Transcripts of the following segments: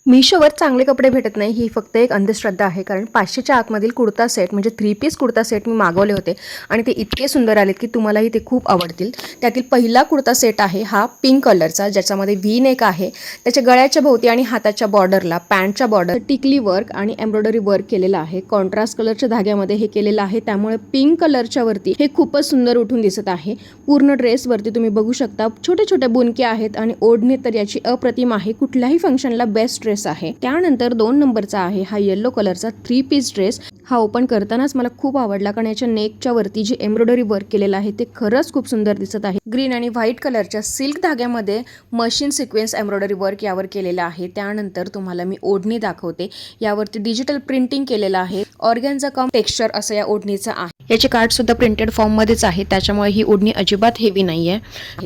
मीशोवर चांगले कपडे भेटत नाही ही फक्त एक अंधश्रद्धा आहे. कारण 500च्या आतमधील कुर्ता सेट म्हणजे 3 पीस कुर्ता सेट मी मागवले होते आणि ते इतके सुंदर आलेत की तुम्हालाही ते खूप आवडतील. त्यातील पहिला कुर्ता सेट आहे हा पिंक कलरचा, ज्याच्यामध्ये व्ही नेक आहे. त्याच्या गळ्याच्या भोवती आणि हाताच्या बॉर्डरला पॅन्टच्या बॉर्डर टिकली वर्क आणि एम्ब्रॉयडरी वर्क केलेलं आहे. कॉन्ट्रास्ट कलरच्या धाग्यामध्ये हे केलेलं आहे, त्यामुळे पिंक कलरच्या वरती हे खूपच सुंदर उठून दिसत आहे. पूर्ण ड्रेसवरती तुम्ही बघू शकता छोटे छोटे बुनके आहेत आणि ओढणी तर याची अप्रतिम आहे. कुठल्याही फंक्शनला बेस्ट ड्रेस आहे. त्यानंतर 2 नंबरचा आहे हा येलो कलरचा 3 पीस ड्रेस. हा ओपन करतानाच मला खूप आवडला, कारण याच्या नेकच्या वरती जी एम्ब्रॉयडरी वर्क केलेलं आहे ते खरंच खूप सुंदर दिसत आहे. ग्रीन आणि व्हाईट कलरच्या सिल्क धाग्यामध्ये मशीन सिक्वेन्स एम्ब्रॉयडरी वर्क यावर केलेलं आहे. त्यानंतर तुम्हाला मी ओढणी दाखवते. यावरती डिजिटल प्रिंटिंग केलेलं आहे. ऑर्गॅन्झा कम टेक्स्चर असं या ओढणीचं आहे. याचे कार्ड सुद्धा प्रिंटेड फॉर्म मध्येच आहे, त्याच्यामुळे ही ओढणी अजिबात हेवी नाहीये.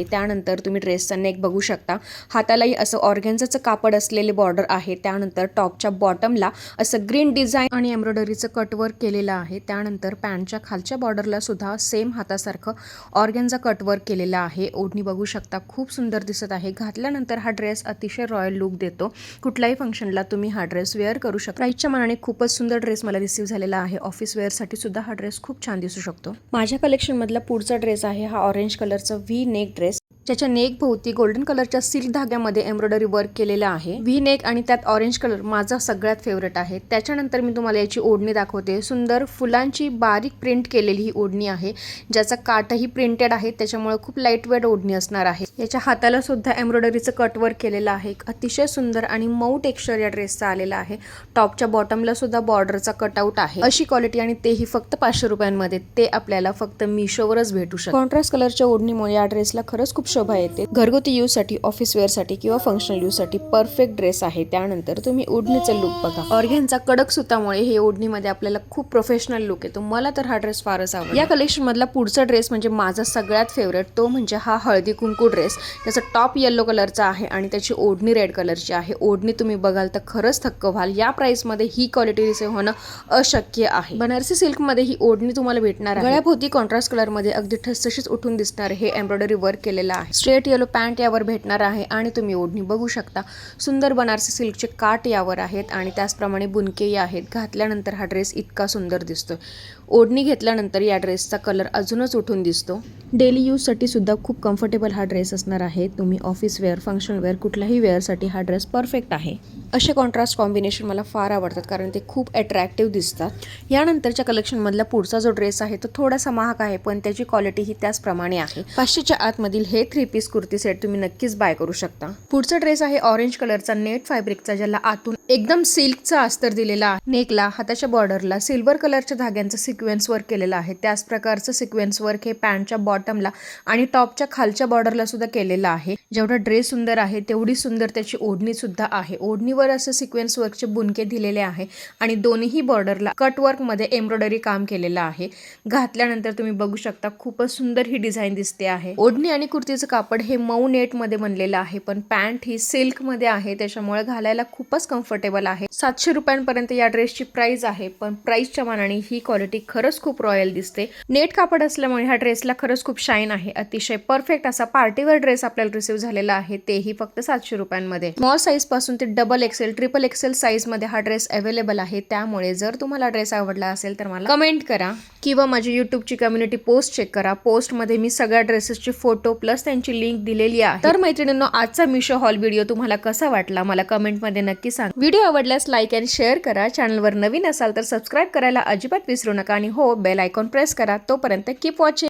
त्यानंतर तुम्ही ड्रेसचा नेक बघू शकता. हातालाही असं ऑर्गॅन्झाचं कापड असलेले बॉर्डर आहे. त्यानंतर टॉपच्या बॉटमला असं ग्रीन डिझाईन आणि एम्ब्रॉयडरीचं कटवर्क केलेलं आहे. त्यानंतर पॅन्टच्या खालच्या बॉर्डरला सुद्धा सेम हातासारखं ऑर्गॅन्झा कटवर्क केलेलं आहे. ओढणी बघू शकता, खूप सुंदर दिसत आहे. घातल्यानंतर हा ड्रेस अतिशय रॉयल लुक देतो. कुठल्याही फंक्शनला तुम्ही हा ड्रेस वेअर करू शकता. प्राईसच्या मानाने खूपच सुंदर ड्रेस मला रिसीव्ह झालेला आहे. ऑफिस वेअरसाठी सुद्धा हा ड्रेस खूप छान दिसू शकतो. माझ्या कलेक्शन मधला पुढचा ड्रेस आहे हा ऑरेंज कलरचा व्ही नेक ड्रेस, ज्याच्या नेक भोवती गोल्डन कलरच्या सिल्क धाग्यामध्ये एम्ब्रॉयडरी वर्क केलेलं आहे. व्ही नेक आणि त्यात ऑरेंज कलर माझा सगळ्यात फेवरेट आहे. त्याच्यानंतर मी तुम्हाला याची ओढणी दाखवते. सुंदर फुलांची बारीक प्रिंट केलेली ही ओढणी आहे, ज्याचा काठही प्रिंटेड आहे, त्याच्यामुळे खूप लाईट वेट ओढणी असणार आहे. याच्या हाताला सुद्धा एम्ब्रॉयडरीचं कटवर्क केलेलं आहे. अतिशय सुंदर आणि मऊ टेक्स्चर या ड्रेसचा आलेला आहे. टॉपच्या बॉटमला सुद्धा बॉर्डरचा कटआउट आहे. अशी क्वालिटी आणि तेही फक्त 500 रुपयांमध्ये. ते आपल्याला फक्त मीशोवरच भेटू शकते. कॉन्ट्रास्ट कलरच्या ओढणीमुळे या ड्रेसला खरंच खूप शोभा येते. घरगुती यूज साठी, ऑफिस वेअर साठी किंवा फंक्शनल यूज साठी परफेक्ट ड्रेस आहे. त्यानंतर तुम्ही ओढणीचं लुक बघा. ऑर्गॅन्झा कडक सुतामुळे हे ओढणीमध्ये आपल्याला खूप प्रोफेशनल लुक येतो. मला तर हा ड्रेस फारच आवडला. या कलेक्शन मधला पुढचा ड्रेस म्हणजे माझा सगळ्यात फेवरेट, तो म्हणजे हा हळदी कुंकू ड्रेस. त्याचा टॉप येलो कलरचा आहे आणि त्याची ओढणी रेड कलरची आहे. ओढणी तुम्ही बघाल तर खरंच थक्क व्हाल. या प्राइस मध्ये ही क्वालिटी रिसीव्ह होणं अशक्य आहे. बनारसी सिल्क मध्ये ही ओढणी तुम्हाला भेटणार आहे. गळ्याभोवती कॉन्ट्रास्ट कलर मध्ये अगदी ठसठशीत उठून दिसणार हे एम्ब्रॉयडरी वर्क केलेलं आहे. स्ट्रेट येलो पॅन्ट यावर भेटणार आहे आणि तुम्ही ओढणी बघू शकता. सुंदर बनारसी सिल्कचे काट यावर आहेत आणि त्याचप्रमाणे बुनकेही आहेत. घातल्यानंतर हा ड्रेस इतका सुंदर दिसतोय. ओढणी घेतल्यानंतर या ड्रेसचा कलर अजूनच उठून दिसतो. डेली यूजसाठी सुद्धा खूप कम्फर्टेबल हा ड्रेस असणार आहे. तुम्ही ऑफिस वेअर, फंक्शनल वेअर, कुठल्याही वेअरसाठी हा ड्रेस परफेक्ट आहे. असे कॉन्ट्रास्ट कॉम्बिनेशन मला फार आवडतात, कारण ते खूप अट्रॅक्टिव्ह दिसतात. यानंतरच्या कलेक्शनमधला पुढचा जो ड्रेस आहे तो थोडासा महाग आहे, पण त्याची क्वालिटी ही त्याचप्रमाणे आहे. 500च्या आतमधील हे 3 पीस कुर्ती सेट तुम्ही नक्कीच बाय करू शकता. पुढचा ड्रेस आहे ऑरेंज कलरचा नेट फॅब्रिकचा, ज्याला आतून एकदम सिल्कचा अस्तर दिलेला आहे. नेकला, हाताच्या बॉर्डरला सिल्वर कलरच्या धाग्यांचा सिक्वेन्स वर्क केलेला आहे. त्याच प्रकारचं सिक्वेन्स वर्क हे पॅन्टच्या बॉटमला आणि टॉपच्या खालच्या बॉर्डरला सुद्धा केलेलं आहे. जेवढा ड्रेस सुंदर आहे तेवढी सुंदर त्याची ओढणी सुद्धा आहे. ओढणीवर असं सिक्वेन्स वर्कचे बुनके दिलेले आहे आणि दोन्ही बॉर्डरला कट वर्क मध्ये एम्ब्रॉयडरी काम केलेलं आहे. घातल्यानंतर तुम्ही बघू शकता खूपच सुंदर ही डिझाईन दिसते आहे. ओढणी आणि कुर्तीचं कापड हे मऊ नेट मध्ये बनलेलं आहे, पण पॅन्ट ही सिल्क मध्ये आहे, त्याच्यामुळे घालायला खूपच कम्फर्टेबल आहे. 700 रुपयांपर्यंत या ड्रेसची प्राइस आहे, पण प्राइसच्या मानाने ही क्वालिटी खरंच खूप रॉयल दिसते. नेट कापड असल्यामुळे ह्या ड्रेसला खरंच खूप शाईन आहे. अतिशय परफेक्ट असा पार्टीवेअर ड्रेस आपल्याला रिसीव्ह झालेला आहे, तेही फक्त 700 रुपयांमध्ये. स्मॉल साईज पासून ते double XL, triple XL size मध्ये हा ड्रेस अवेलेबल आहे. त्यामुळे जर तुम्हाला ड्रेस आवडला असेल तर मला कमेंट करा किंवा माझी युट्यूबची कम्युनिटी पोस्ट चेक करा. पोस्ट मध्ये मी सगळ्या ड्रेसेसची फोटो प्लस त्यांची लिंक दिलेली आहे. तर मैत्रिणींनो, आजचा मीशो हॉल व्हिडिओ तुम्हाला कसा वाटला मला कमेंट मध्ये नक्की सांगा. व्हिडिओ आवडल्यास लाईक आणि शेअर करा. चॅनलवर नवीन असाल तर सबस्क्राईब करायला अजिबात विसरू नका आणि हो, बेल आयकॉन प्रेस करा. तोपर्यंत कीप वॉचिंग.